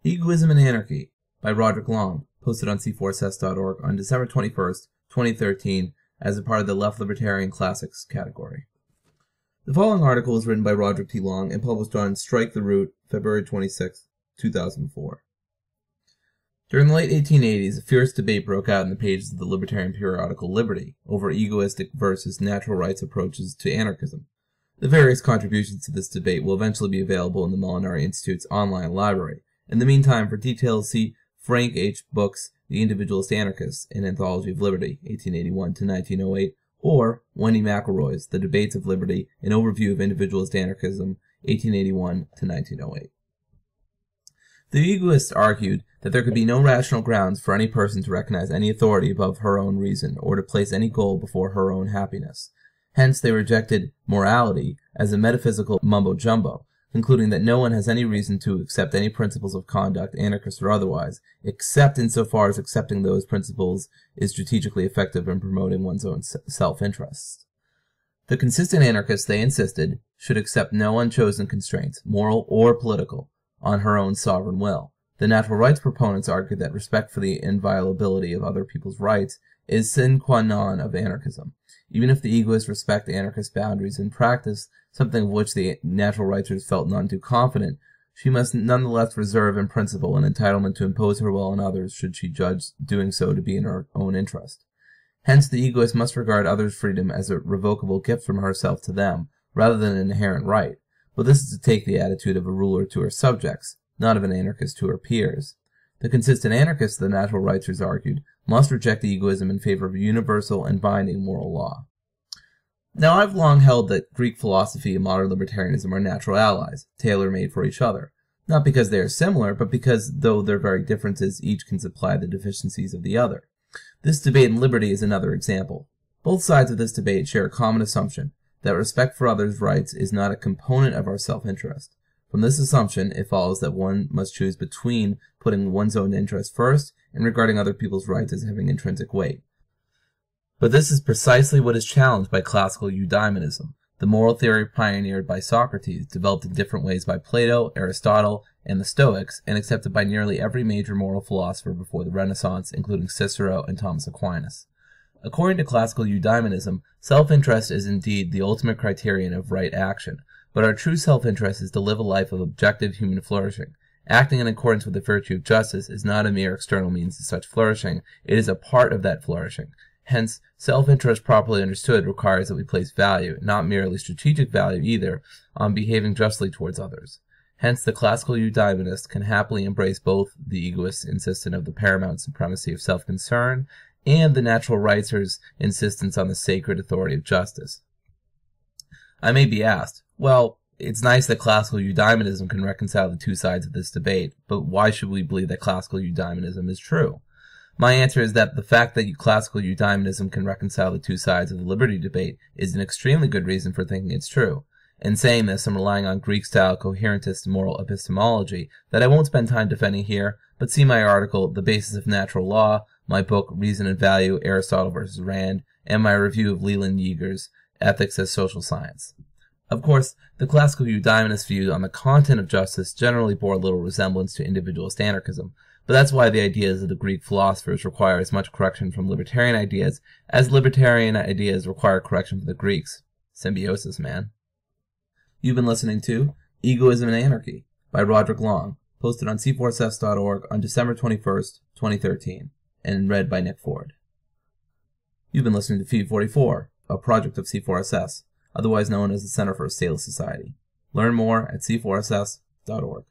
Egoism and Anarchy by Roderick, posted on c4ss.org on December 21st, 2013, as a part of the Left-Libertarian Classics category. The following article was written by Roderick T. Long and published on Strike the Root, February 26, 2004. During the late 1880s, a fierce debate broke out in the pages of the libertarian periodical Liberty over egoistic versus natural rights approaches to anarchism. The various contributions to this debate will eventually be available in the Molinari Institute's online library. In the meantime, for details, see Frank H. Book's The Individualist Anarchist, an Anthology of Liberty, 1881 to 1908, or Wendy McElroy's The Debates of Liberty, an Overview of Individualist Anarchism, 1881 to 1908. The egoists argued that there could be no rational grounds for any person to recognize any authority above her own reason or to place any goal before her own happiness. Hence, they rejected morality as a metaphysical mumbo-jumbo, concluding that no one has any reason to accept any principles of conduct, anarchist or otherwise, except insofar as accepting those principles is strategically effective in promoting one's own self-interests. The consistent anarchists, they insisted, should accept no unchosen constraints, moral or political, on her own sovereign will. The natural rights proponents argued that respect for the inviolability of other people's rights is sine qua non of anarchism. Even if the egoists respect anarchist boundaries in practice, something of which the natural righters felt none too confident, she must nonetheless reserve in principle an entitlement to impose her will on others should she judge doing so to be in her own interest. Hence, the egoist must regard others' freedom as a revocable gift from herself to them, rather than an inherent right. But this is to take the attitude of a ruler to her subjects, not of an anarchist to her peers. The consistent anarchists, the natural righters argued, must reject egoism in favor of universal and binding moral law. Now, I've long held that Greek philosophy and modern libertarianism are natural allies, tailor-made for each other. Not because they are similar, but because, though they're very differences, each can supply the deficiencies of the other. This debate in Liberty is another example. Both sides of this debate share a common assumption, that respect for others' rights is not a component of our self-interest. From this assumption, it follows that one must choose between putting one's own interest first and regarding other people's rights as having intrinsic weight. But this is precisely what is challenged by Classical Eudaimonism, the moral theory pioneered by Socrates, developed in different ways by Plato, Aristotle, and the Stoics, and accepted by nearly every major moral philosopher before the Renaissance, including Cicero and Thomas Aquinas. According to Classical Eudaimonism, self-interest is indeed the ultimate criterion of right action, but our true self-interest is to live a life of objective human flourishing. Acting in accordance with the virtue of justice is not a mere external means to such flourishing, it is a part of that flourishing. Hence, self-interest properly understood requires that we place value, not merely strategic value either, on behaving justly towards others. Hence, the classical eudaimonist can happily embrace both the egoist's insistence of the paramount supremacy of self-concern and the natural righters' insistence on the sacred authority of justice. I may be asked, well, it's nice that classical eudaimonism can reconcile the two sides of this debate, but why should we believe that classical eudaimonism is true? My answer is that the fact that classical eudaimonism can reconcile the two sides of the liberty debate is an extremely good reason for thinking it's true. In saying this, I'm relying on Greek-style coherentist moral epistemology that I won't spend time defending here, but see my article, The Basis of Natural Law, my book, Reason and Value, Aristotle versus Rand, and my review of Leland Yeager's Ethics as Social Science. Of course, the classical eudaimonist view on the content of justice generally bore little resemblance to individualist anarchism, but that's why the ideas of the Greek philosophers require as much correction from libertarian ideas as libertarian ideas require correction from the Greeks. Symbiosis, man. You've been listening to Egoism and Anarchy by Roderick, posted on c4ss.org on December 21st, 2013, and read by Nick Ford. You've been listening to Feed 44, a project of C4SS, otherwise known as the Center for a Stateless Society. Learn more at c4ss.org.